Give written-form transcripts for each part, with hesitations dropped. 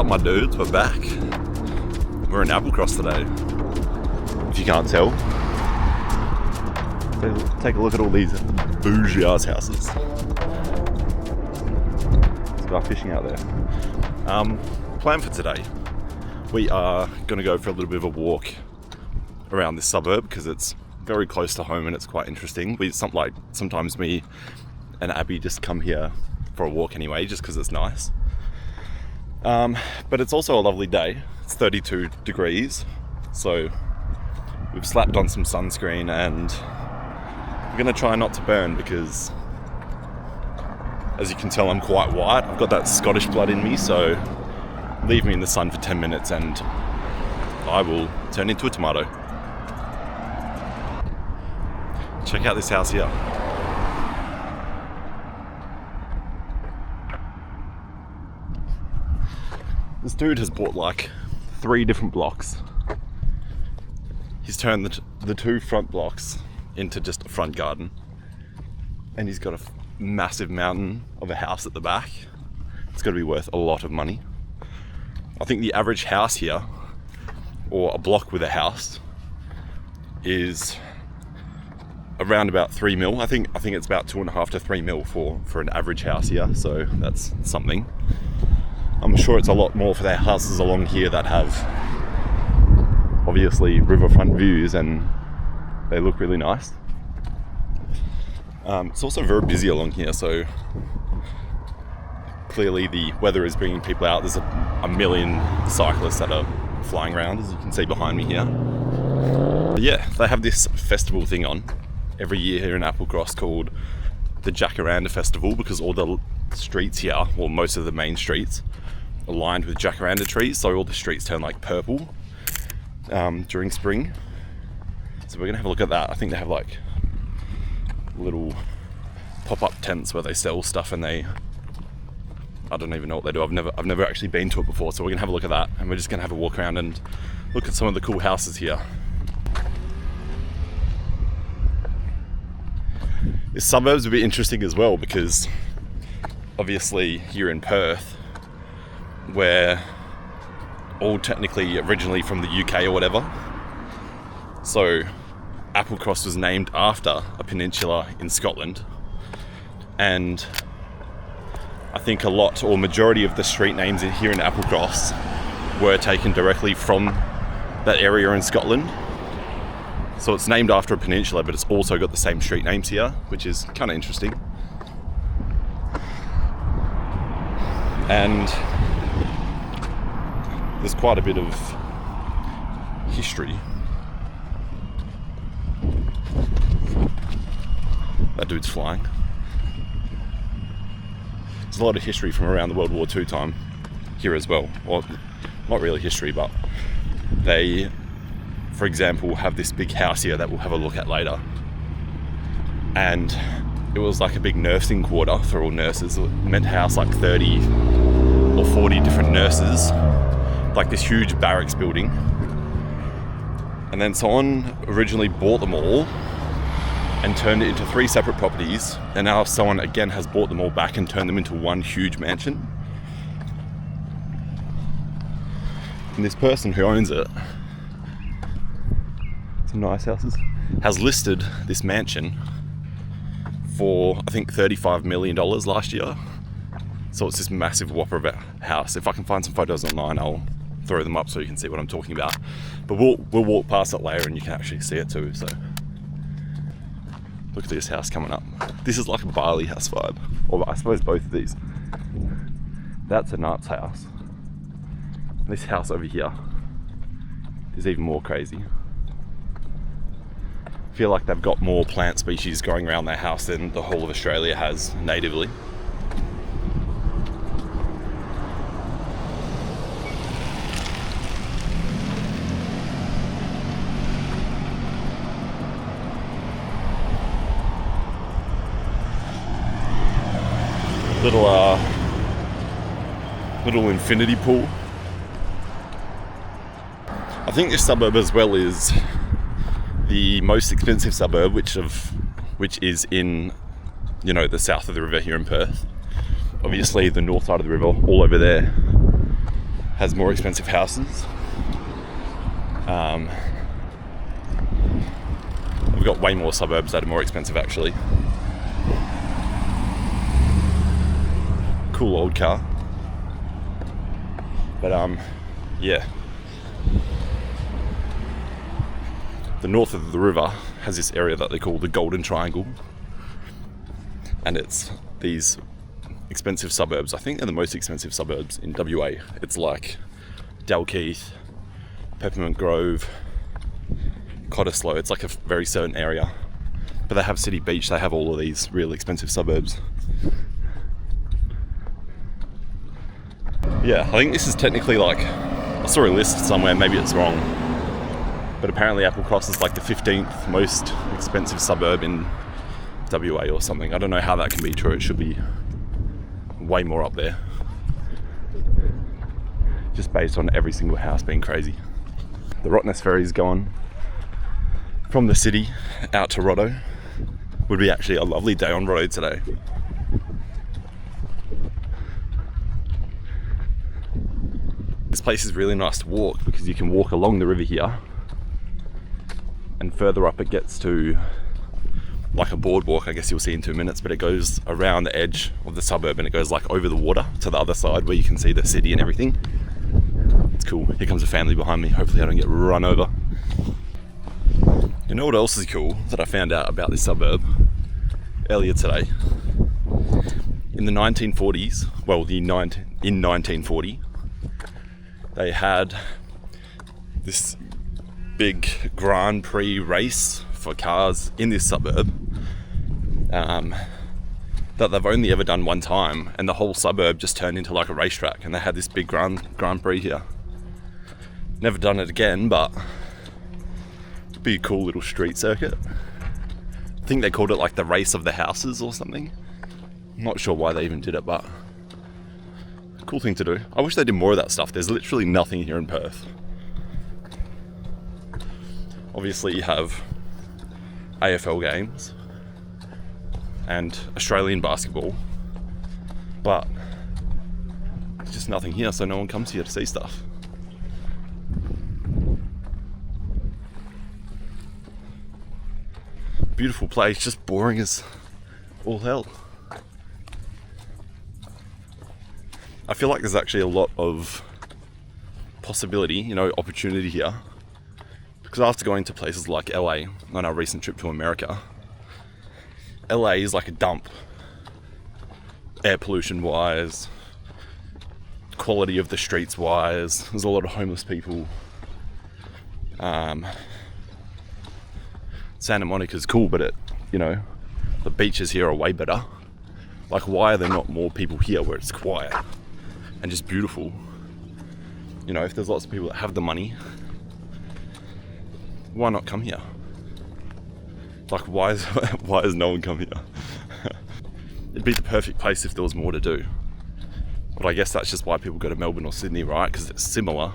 up, my dudes? We're back. We're in Applecross today. If you can't tell. Take a look at all these boujee ass houses. There's a guy fishing out there. Plan for today. We are going to go for a little bit of a walk around this suburb because it's very close to home and it's quite interesting. Sometimes me and Abby just come here for a walk anyway, just because it's nice. But it's also a lovely day. It's 32 degrees, so we've slapped on some sunscreen and we're going to try not to burn because, as you can tell, I'm quite white. I've got that Scottish blood in me, so leave me in the sun for 10 minutes and I will turn into a tomato. Check out this house here. This dude has bought like 3 different blocks. He's turned the 2 front blocks into just a front garden. And he's got a massive mountain of a house at the back. It's got to be worth a lot of money. I think the average house here, or a block with a house, is around about 3 mil. I think it's about 2.5 to 3 mil for an average house here, so that's something. I'm sure it's a lot more for their houses along here that have obviously riverfront views and they look really nice. It's also very busy along here, so clearly the weather is bringing people out. There's a million cyclists that are flying around, as you can see behind me here. But yeah, they have this festival thing on every year here in Applecross called the Jacaranda Festival, because all the streets here, or most of the main streets, are lined with jacaranda trees, so all the streets turn like purple during spring. So we're gonna have a look at that. I think they have like little pop-up tents where they sell stuff, and I don't even know what they do. I've never actually been to it before, so we're gonna have a look at that, and we're just gonna have a walk around and look at some of the cool houses here. This suburb's a bit interesting as well, because obviously here in Perth, we're all technically originally from the UK or whatever. So Applecross was named after a peninsula in Scotland, and I think a lot or majority of the street names here in Applecross were taken directly from that area in Scotland. So it's named after a peninsula, but it's also got the same street names here, which is kind of interesting. And there's quite a bit of history. That dude's flying. There's a lot of history from around the World War II time here as well. Well, not really history, but they, for example, have this big house here that we'll have a look at later. And it was like a big nursing quarter for all nurses. It meant to house like 30 or 40 different nurses, like this huge barracks building. And then someone originally bought them all and turned it into 3 separate properties, and now someone again has bought them all back and turned them into one huge mansion. And this person who owns it, some nice houses, has listed this mansion for I think $35 million last year. So it's this massive whopper of a house. If I can find some photos online, I'll throw them up so you can see what I'm talking about. But we'll walk past it later and you can actually see it too. So look at this house coming up. This is like a Bali house vibe, or I suppose both of these. That's a Nart's house. This house over here is even more crazy. I feel like they've got more plant species growing around their house than the whole of Australia has natively. Little infinity pool. I think this suburb as well is the most expensive suburb, which is in, you know, the south of the river here in Perth. Obviously the north side of the river, all over there, has more expensive houses. We've got way more suburbs that are more expensive actually. Cool old car. But yeah. The north of the river has this area that they call the Golden Triangle. And it's these expensive suburbs. I think they're the most expensive suburbs in WA. It's like Dalkeith, Peppermint Grove, Cottesloe. It's like a very certain area. But they have City Beach, they have all of these really expensive suburbs. Yeah, I think this is technically like, I saw a list somewhere, maybe it's wrong, but apparently Applecross is like the 15th most expensive suburb in WA or something. I don't know how that can be true. It should be way more up there. Just based on every single house being crazy. The Rottnest ferries going from the city out to Rotto. Would be actually a lovely day on Rotto today. This place is really nice to walk because you can walk along the river here, and further up it gets to like a boardwalk, I guess you'll see in 2 minutes, but it goes around the edge of the suburb and it goes like over the water to the other side where you can see the city and everything. It's cool. Here comes a family behind me. Hopefully I don't get run over. You know what else is cool that I found out about this suburb earlier today? In the 1940s, well, in 1940, they had this big Grand Prix race for cars in this suburb that they've only ever done one time, and the whole suburb just turned into like a racetrack, and they had this big Grand Prix here. Never done it again, but it'd be a cool little street circuit. I think they called it like the race of the houses or something. I'm not sure why they even did it, but cool thing to do. I wish they did more of that stuff. There's literally nothing here in Perth. Obviously you have AFL games and Australian basketball, but there's just nothing here, so no one comes here to see stuff. Beautiful place, just boring as all hell. I feel like there's actually a lot of possibility, opportunity here. Because after going to places like LA on our recent trip to America, LA is like a dump. Air pollution wise, quality of the streets wise, there's a lot of homeless people. Santa Monica's cool, but the beaches here are way better. Like, why are there not more people here where it's quiet and just beautiful? If there's lots of people that have the money, why not come here? Like, why is no one come here? It'd be the perfect place if there was more to do. But I guess that's just why people go to Melbourne or Sydney, right? Because it's similar.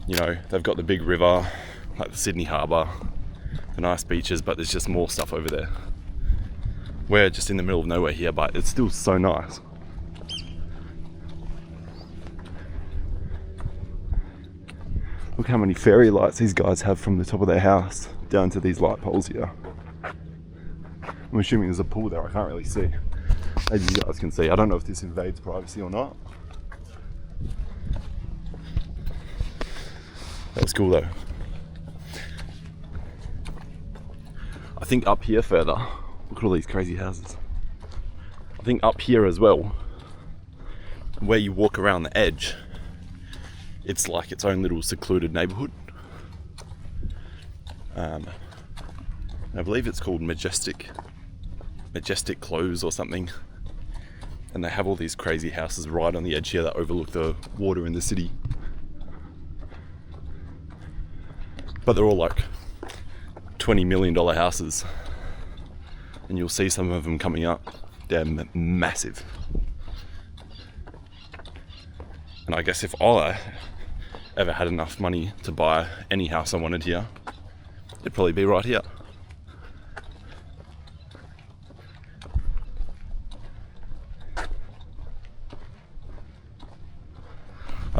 They've got the big river, like the Sydney Harbour, the nice beaches, but there's just more stuff over there. We're just in the middle of nowhere here, but it's still so nice. Look how many fairy lights these guys have from the top of their house down to these light poles here. I'm assuming there's a pool there, I can't really see. Maybe you guys can see. I don't know if this invades privacy or not. That was cool though. I think up here further, look at all these crazy houses. I think up here as well, where you walk around the edge, it's like its own little secluded neighbourhood. I believe it's called Majestic Close or something. And they have all these crazy houses right on the edge here that overlook the water in the city. But they're all like $20 million houses. And you'll see some of them coming up. They're massive. And I guess if I ever had enough money to buy any house I wanted here, it'd probably be right here.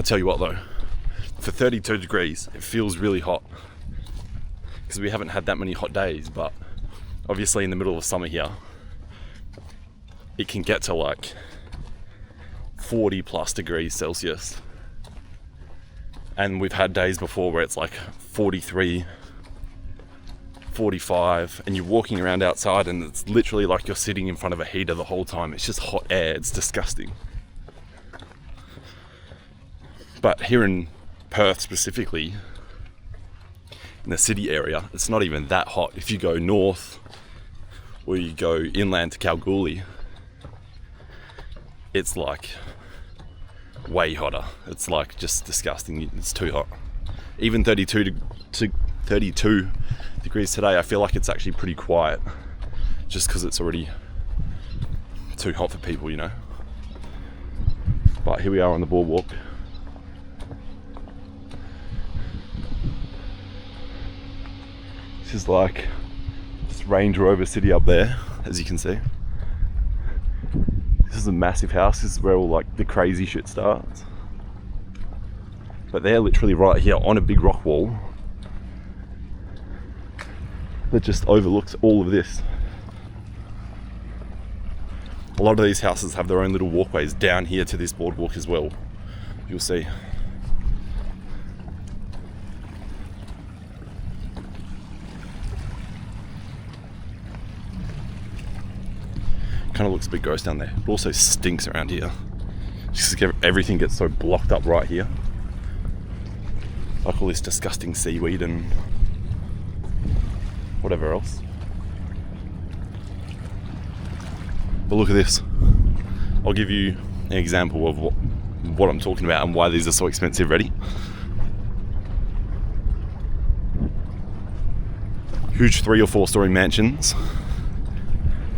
I tell you what though, for 32 degrees, it feels really hot because we haven't had that many hot days, but obviously in the middle of summer here, it can get to like 40 plus degrees Celsius. And we've had days before where it's like 43, 45, and you're walking around outside and it's literally like you're sitting in front of a heater the whole time. It's just hot air, it's disgusting. But here in Perth specifically, in the city area, it's not even that hot. If you go north or you go inland to Kalgoorlie, it's like way hotter. It's like just disgusting. It's too hot. Even 32 degrees today, I feel like it's actually pretty quiet, just because it's already too hot for people, you know. But here we are on the boardwalk. This is like this Range Rover city up there, as you can see. This is a massive house. This is where all like the crazy shit starts. But they're literally right here on a big rock wall that just overlooks all of this. A lot of these houses have their own little walkways down here to this boardwalk as well. You'll see. Kind of looks a bit gross down there. It also stinks around here. Just everything gets so blocked up right here. Like all this disgusting seaweed and whatever else. But look at this. I'll give you an example of what I'm talking about and why these are so expensive. Ready? Huge 3 or 4 story mansions.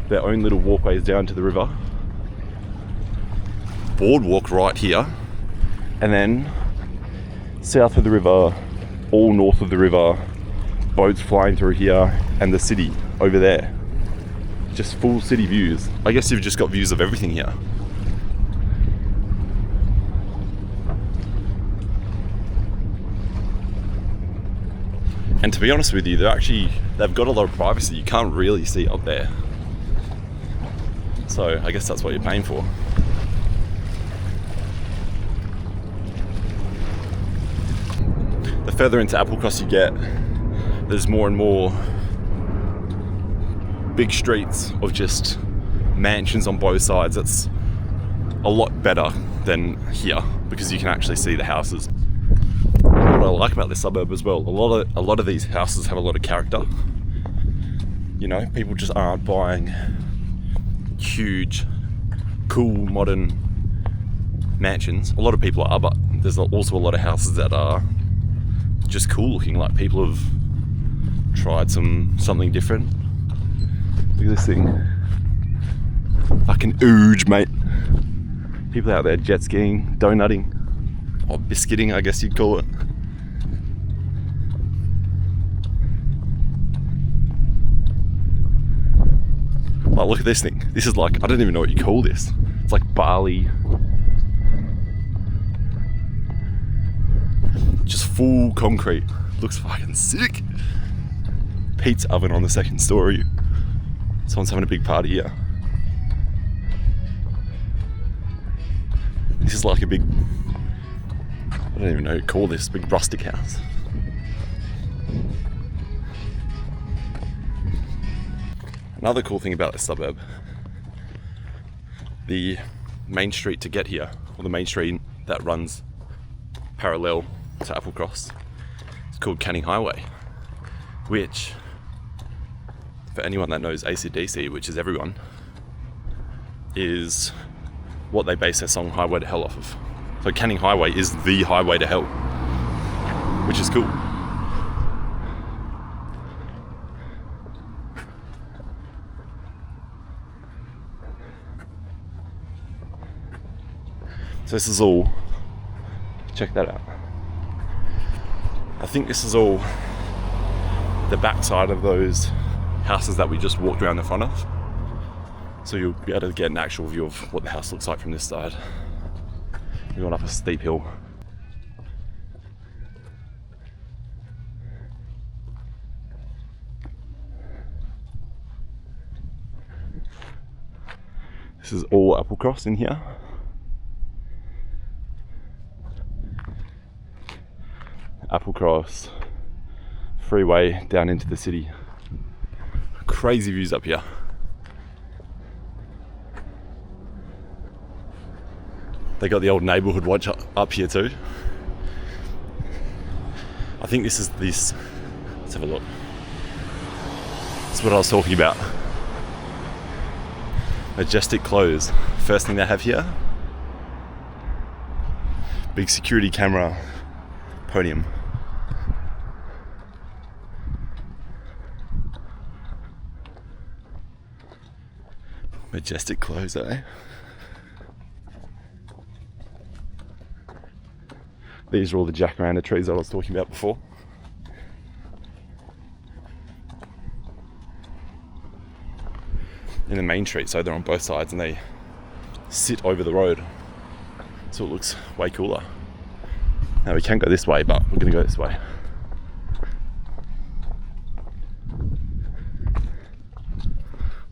Their own little walkways down to the river. Boardwalk right here. And then south of the river, all north of the river, boats flying through here, and the city over there. Just full city views. I guess you've just got views of everything here. And to be honest with you, they've got a lot of privacy. You can't really see up there. So I guess that's what you're paying for. The further into Applecross you get, there's more and more big streets of just mansions on both sides. It's a lot better than here because you can actually see the houses. What I like about this suburb as well, a lot of these houses have a lot of character. You know, people just aren't buying huge, cool, modern mansions. A lot of people are, but there's also a lot of houses that are just cool looking, like people have tried something different. Look at this thing. Fucking ooge, mate. People out there jet skiing, donutting, or biscuiting, I guess you'd call it. Oh, look at this thing. This is like, I don't even know what you call this. It's like barley. Just full concrete. Looks fucking sick. Pizza oven on the second story. Someone's having a big party here. This is like a big, I don't even know what you call this, big rustic house. Another cool thing about this suburb, the main street to get here, or the main street that runs parallel to Applecross, it's called Canning Highway, which, for anyone that knows AC/DC, which is everyone, is what they base their song Highway to Hell off of. So Canning Highway is the highway to hell, which is cool. So this is all, check that out. I think this is all the backside of those houses that we just walked around the front of. So you'll be able to get an actual view of what the house looks like from this side. We went up a steep hill. This is all Applecross in here. Applecross, freeway down into the city. Crazy views up here. They got the old neighbourhood watch up here too. I think this is this. Let's have a look. That's what I was talking about. Majestic clothes. First thing they have here. Big security camera podium. Majestic clothes, eh? These are all the jacaranda trees that I was talking about before. In the main street, so they're on both sides and they sit over the road. So it looks way cooler. Now we can go this way, but we're gonna go this way.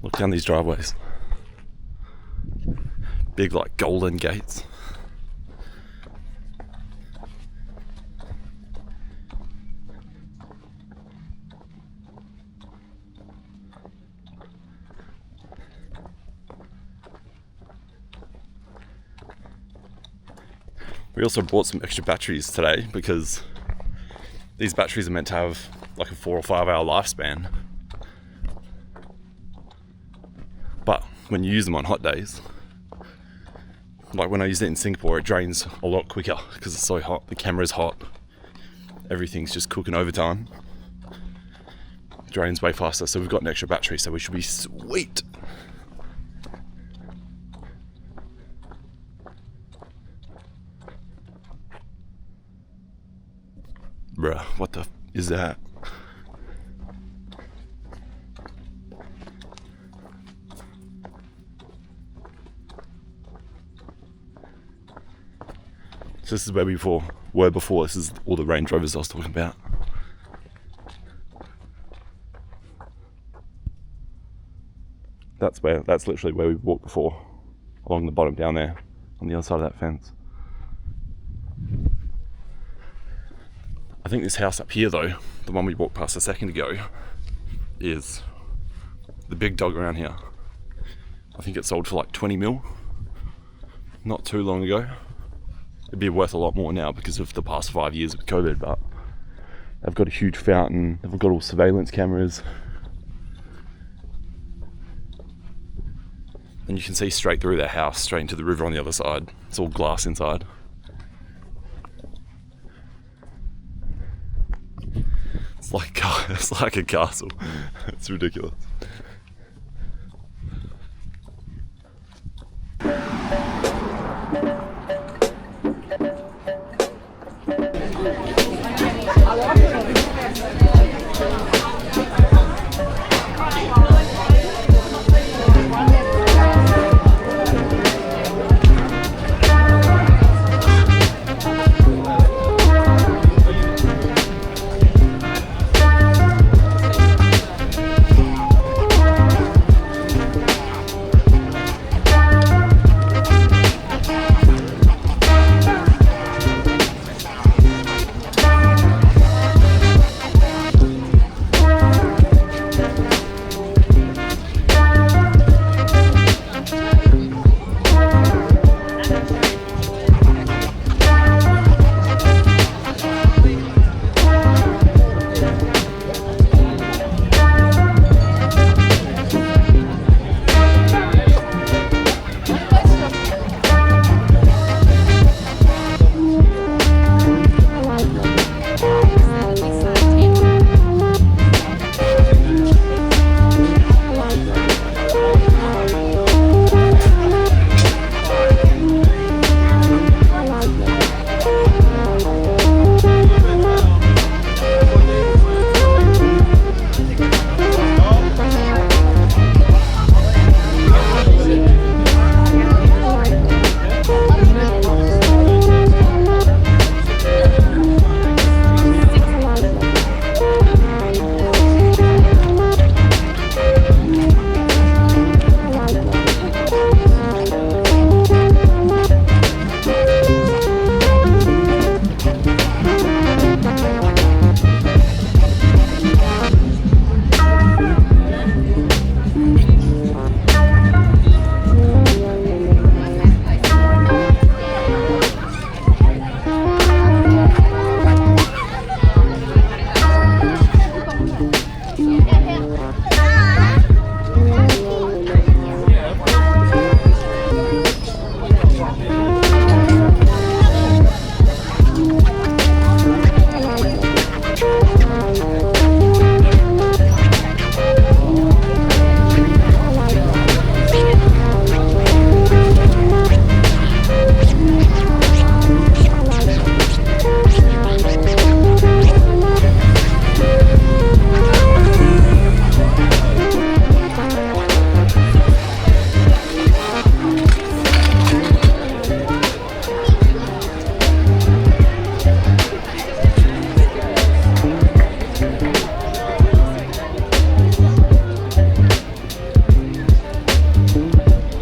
Look down these driveways. Big like golden gates. We also bought some extra batteries today because these batteries are meant to have like a 4 or 5 hour lifespan. But when you use them on hot days, like when I used it in Singapore, it drains a lot quicker because it's so hot. The camera's hot. Everything's just cooking overtime. It drains way faster. So we've got an extra battery, so we should be sweet. Bruh, what the is that? So this is where we were before. This is all the Range Rovers I was talking about. That's literally where we walked before, along the bottom down there, on the other side of that fence. I think this house up here though, the one we walked past a second ago, is the big dog around here. I think it sold for like 20 mil, not too long ago. It'd be worth a lot more now because of the past 5 years with COVID, but they've got a huge fountain, they've got all surveillance cameras. And you can see straight through their house, straight into the river on the other side. It's all glass inside. It's like a castle. It's ridiculous.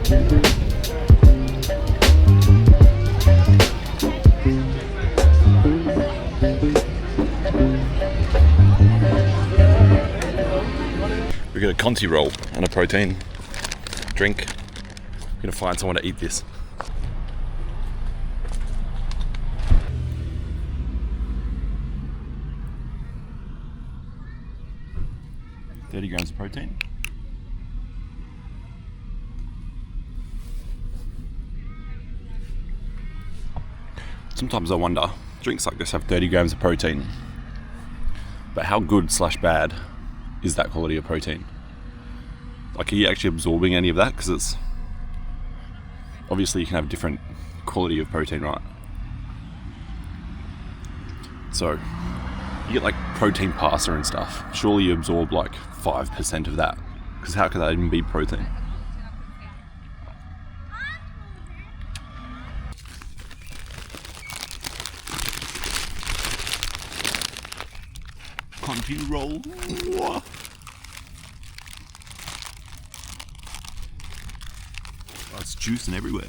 We got a Conti roll and a protein drink. I'm gonna find someone to eat this. $30 grams of protein. Sometimes I wonder, drinks like this have 30 grams of protein, but how good / bad is that quality of protein? Like, are you actually absorbing any of that? Because it's obviously you can have different quality of protein, right? So you get like protein pasta and stuff. Surely you absorb like 5% of that, because how could that even be protein? Conti roll. Oh, it's juicing everywhere.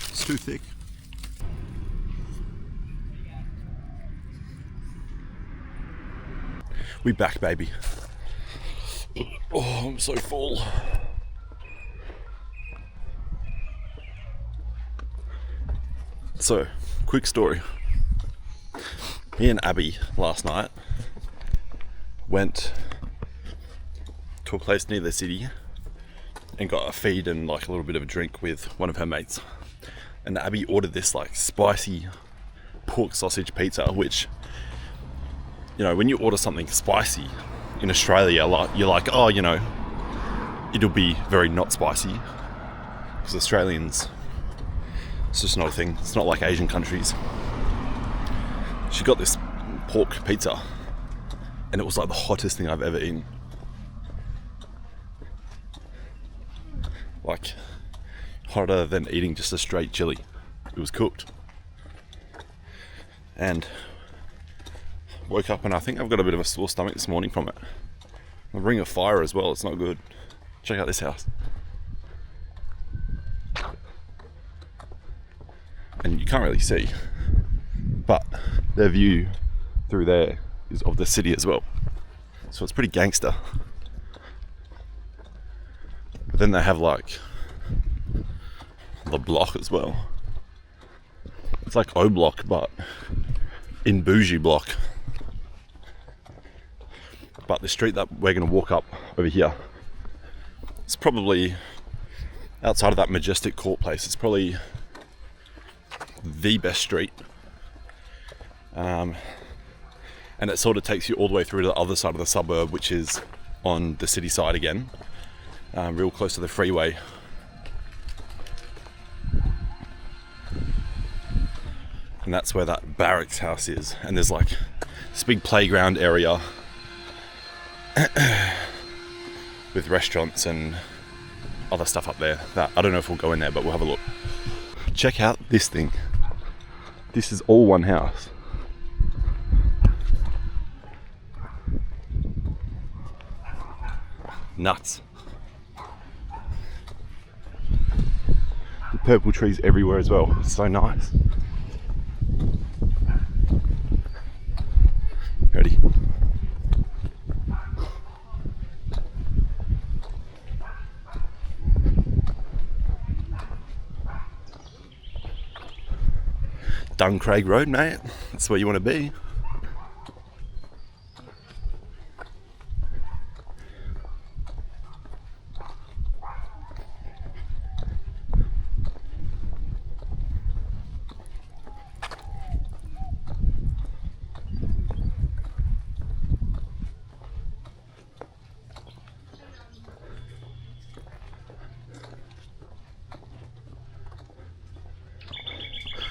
It's too thick. We back, baby. Oh, I'm so full. So, quick story. Me and Abby last night went to a place near the city and got a feed and like a little bit of a drink with one of her mates. And Abby ordered this like spicy pork sausage pizza, which, you know, when you order something spicy in Australia, like you're like, oh, you know, it'll be very not spicy, because Australians, it's just not a thing. It's not like Asian countries. She got this pork pizza and it was like the hottest thing I've ever eaten. Like, hotter than eating just a straight chili. It was cooked. And woke up and I think I've got a bit of a sore stomach this morning from it. A ring of fire as well, it's not good. Check out this house. And you can't really see, but their view through there is of the city as well. So it's pretty gangster. But then they have like the block as well. It's like O block, but in bougie block. But the street that we're going to walk up over here, it's probably outside of that majestic court place. It's probably the best street. And it sort of takes you all the way through to the other side of the suburb, which is on the city side again, real close to the freeway. And that's where that barracks house is. And there's like this big playground area with restaurants and other stuff up there that I don't know if we'll go in there, but we'll have a look. Check out this thing. This is all one house. Nuts. The purple trees everywhere as well. It's so nice. Ready? Duncraig Road, mate. That's where you want to be.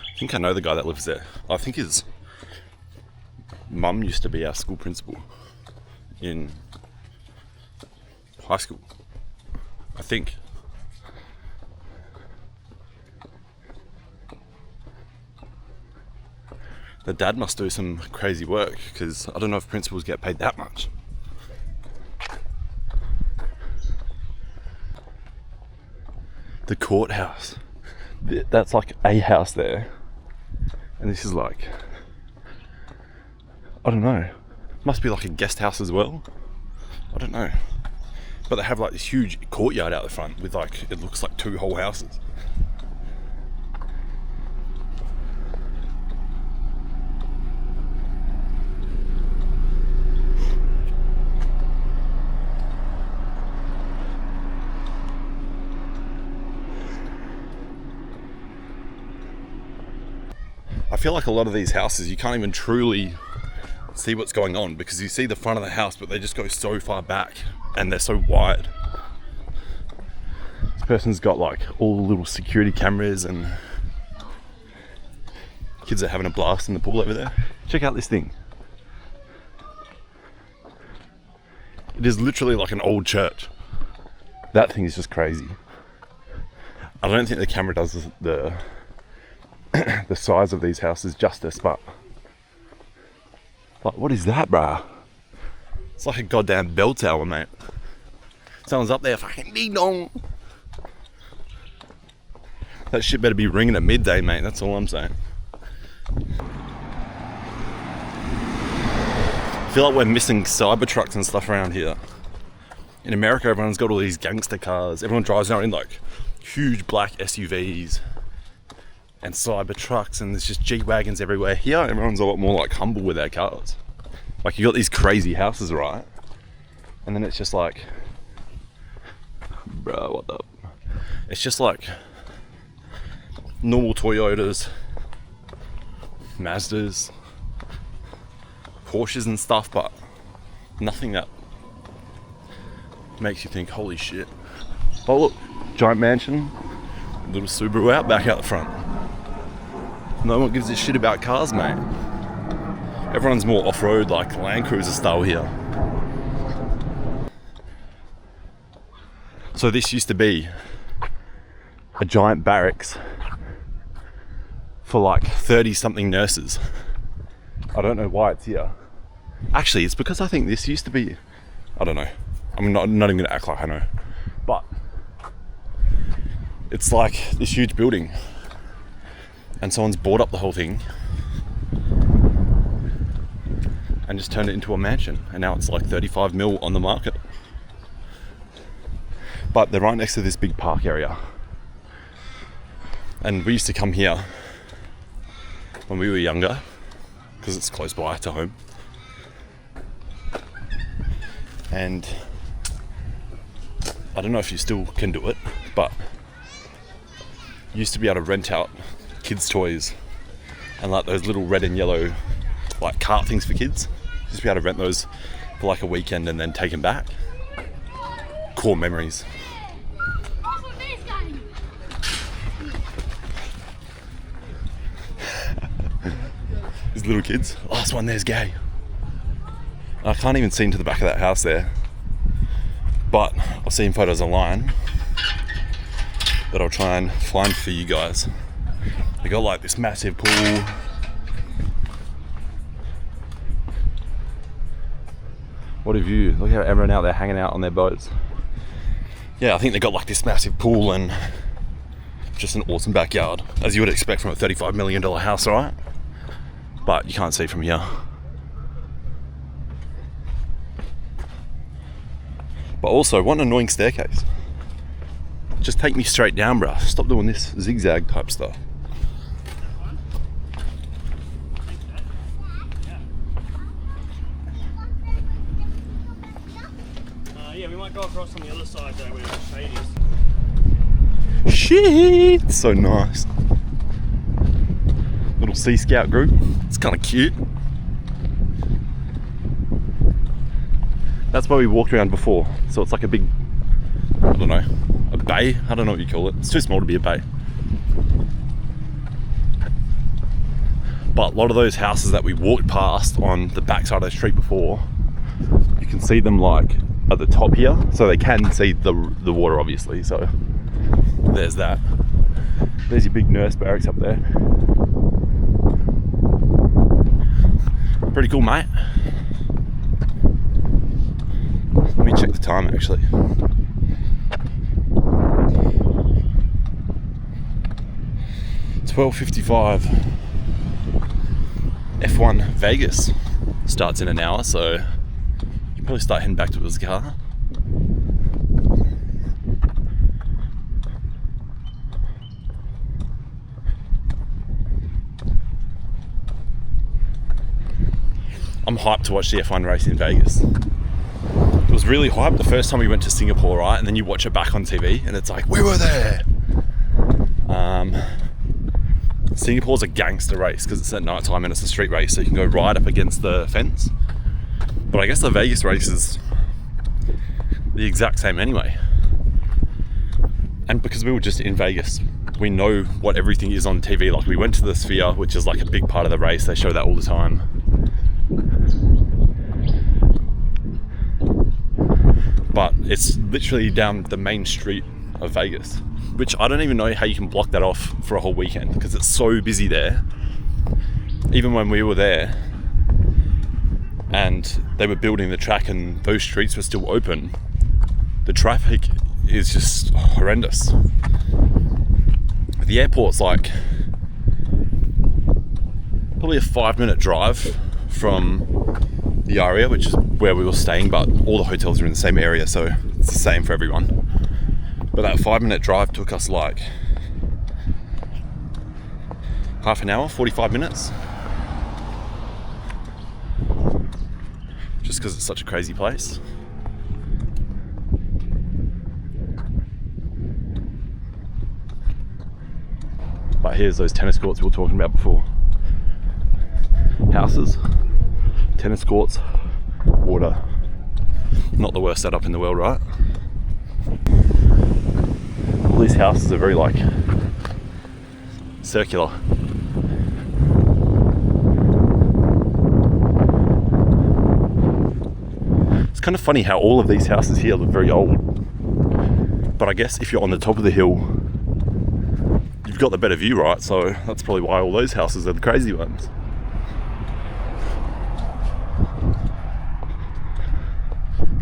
I think I know the guy that lives there. I think his mum used to be our school principal in high school. I think. The dad must do some crazy work, because I don't know if principals get paid that much. the courthouse. That's like a house there. And this is like, I don't know. Must be like a guest house as well. I don't know. But they have like this huge courtyard out the front with like, it looks like 2 whole houses. I feel like a lot of these houses, you can't even truly see what's going on because you see the front of the house, but they just go so far back and they're so wide. This person's got like all the little security cameras and kids are having a blast in the pool over there. Check out this thing. It is literally like an old church. That thing is just crazy. I don't think the camera does the size of these houses justice, but like, what is that, bruh? It's like a goddamn bell tower, mate. Someone's up there fucking ding dong. That shit better be ringing at midday, mate. That's all I'm saying. I feel like we're missing cyber trucks and stuff around here. In America, everyone's got all these gangster cars. Everyone drives around in like huge black SUVs and cyber trucks, and there's just G-Wagons everywhere. Here, everyone's a lot more like humble with their cars. Like, you got these crazy houses, right? And then it's just like, bro, what the? It's just like normal Toyotas, Mazdas, Porsches and stuff, but nothing that makes you think, holy shit. Oh look, giant mansion, little Subaru Outback out the front. No one gives a shit about cars, mate. Everyone's more off-road, like Land Cruiser style here. So this used to be a giant barracks for like 30-something nurses. I don't know why it's here. Actually, it's because I think this used to be, I don't know. I'm not even gonna act like I know. But it's like this huge building. And someone's bought up the whole thing and just turned it into a mansion. And now it's like 35 mil on the market. But they're right next to this big park area. And we used to come here when we were younger because it's close by to home. And I don't know if you still can do it, but you used to be able to rent out kids' toys and like those little red and yellow like cart things for kids. Just be able to rent those for like a weekend and then take them back. Core memories. These little kids. Last one there's gay. I can't even see into the back of that house there, but I've seen photos online that I'll try and find for you guys. They got like this massive pool. What a view. Look how everyone out there hanging out on their boats. Yeah, I think they got like this massive pool and just an awesome backyard, as you would expect from a $35 million house, right? But you can't see from here. But also, what an annoying staircase. Just take me straight down, bruh. Stop doing this zigzag type stuff. Yeah, we might go across on the other side though where the shade is. Shit! So nice. Little Sea Scout group. It's kind of cute. That's where we walked around before. So it's like a big, I don't know, a bay? I don't know what you call it. It's too small to be a bay. But a lot of those houses that we walked past on the backside of the street before, you can see them like at the top here. So they can see the water obviously. So there's that. There's your big nurse barracks up there. Pretty cool, mate. Let me check the time actually. 12:55. F1 Vegas starts in an hour, so you probably start heading back towards the car. I'm hyped to watch the F1 race in Vegas. It was really hyped the first time we went to Singapore, right? And then you watch it back on TV and it's like, we were there. Singapore's a gangster race because it's at night time and it's a street race, so you can go right up against the fence. But I guess the Vegas race is the exact same anyway. And because we were just in Vegas, we know what everything is on TV. Like, we went to the Sphere, which is like a big part of the race. They show that all the time. But it's literally down the main street of Vegas, which I don't even know how you can block that off for a whole weekend because it's so busy there. Even when we were there and they were building the track and those streets were still open, the traffic is just horrendous. The airport's like probably a 5-minute drive from the area, which is where we were staying, but all the hotels are in the same area, so it's the same for everyone. But that 5-minute drive took us like half an hour, 45 minutes. Just because it's such a crazy place. But here's those tennis courts we were talking about before. Houses, tennis courts, water. Not the worst setup in the world, right? All these houses are very like circular. It's kind of funny how all of these houses here look very old. But I guess if you're on the top of the hill, you've got the better view, right? So that's probably why all those houses are the crazy ones.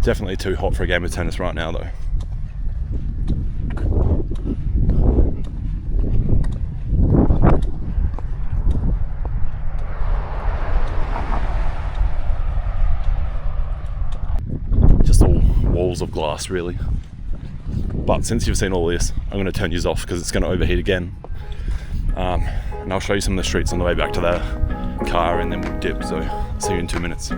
Definitely too hot for a game of tennis right now though. Just all walls of glass really. But since you've seen all this, I'm going to turn yours off because it's going to overheat again. And I'll show you some of the streets on the way back to the car and then we'll dip, so see you in 2 minutes.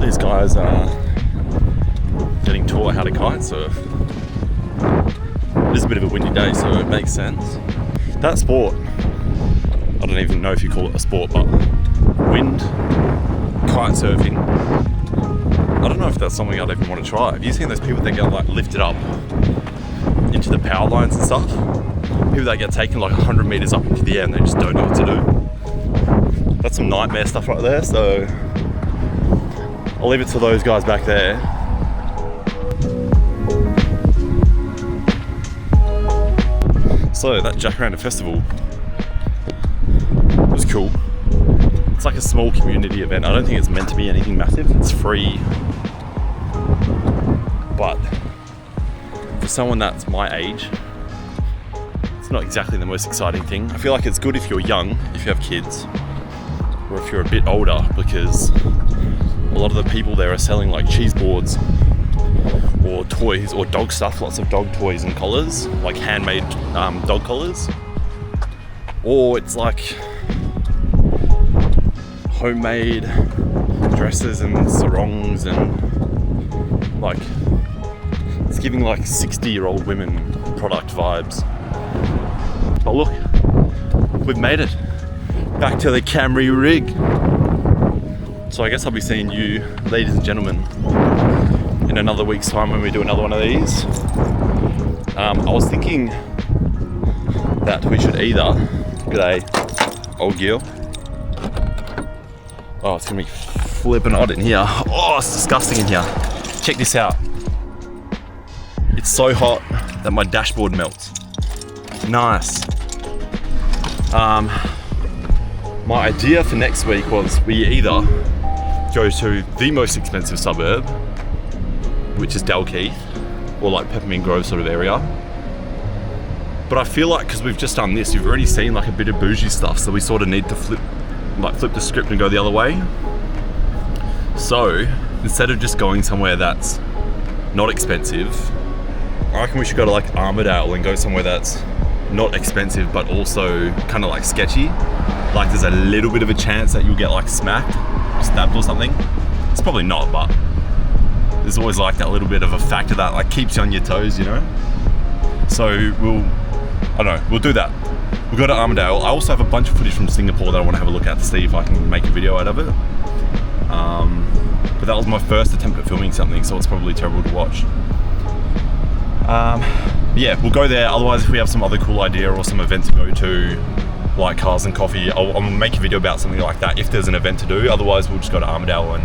These guys are getting taught how to kite surf. It is a bit of a windy day, so it makes sense. That sport, I don't even know if you call it a sport, but wind kite surfing, I don't know if that's something I'd even want to try. Have you seen those people that get like lifted up into the power lines and stuff? People that get taken like 100 meters up into the air and they just don't know what to do. That's some nightmare stuff right there, so I'll leave it to those guys back there. So that Jacaranda Festival was cool. It's like a small community event. I don't think it's meant to be anything massive. It's free. But for someone that's my age, it's not exactly the most exciting thing. I feel like it's good if you're young, if you have kids, or if you're a bit older, because a lot of the people there are selling like cheese boards or toys or dog stuff, lots of dog toys and collars, like handmade dog collars. Or it's like homemade dresses and sarongs and like, it's giving like 60-year-old women product vibes. But look, we've made it back to the Camry rig. So I guess I'll be seeing you, ladies and gentlemen, in another week's time when we do another one of these. I was thinking that we should either get a old girl. Oh, it's gonna be flipping hot in here. Oh, it's disgusting in here. Check this out. It's so hot that my dashboard melts. Nice. My idea for next week was we either go to the most expensive suburb, which is Dalkeith, or like Peppermint Grove sort of area. But I feel like because we've just done this, you've already seen like a bit of bougie stuff, so we sort of need to flip the script and go the other way. So instead of just going somewhere that's not expensive, I reckon we should go to like Armidale and go somewhere that's not expensive but also kind of like sketchy. Like there's a little bit of a chance that you'll get like smacked, stabbed or something. It's probably not, but there's always like that little bit of a factor that like keeps you on your toes, you know? So we'll do that. We'll go to Armidale. I also have a bunch of footage from Singapore that I want to have a look at to see if I can make a video out of it. But that was my first attempt at filming something, so it's probably terrible to watch. Yeah, we'll go there. Otherwise, if we have some other cool idea or some event to go to, like Cars and Coffee, I'll make a video about something like that if there's an event to do. Otherwise, we'll just go to Armidale and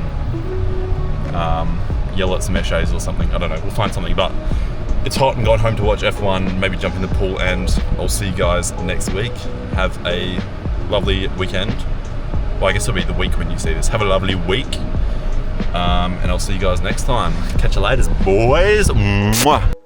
yell at some essays or something. I don't know, we'll find something. But it's hot and going home to watch F1, maybe jump in the pool, and I'll see you guys next week. Have a lovely weekend. Well, I guess it'll be the week when you see this. Have a lovely week. And I'll see you guys next time. Catch you later, boys. Mwah.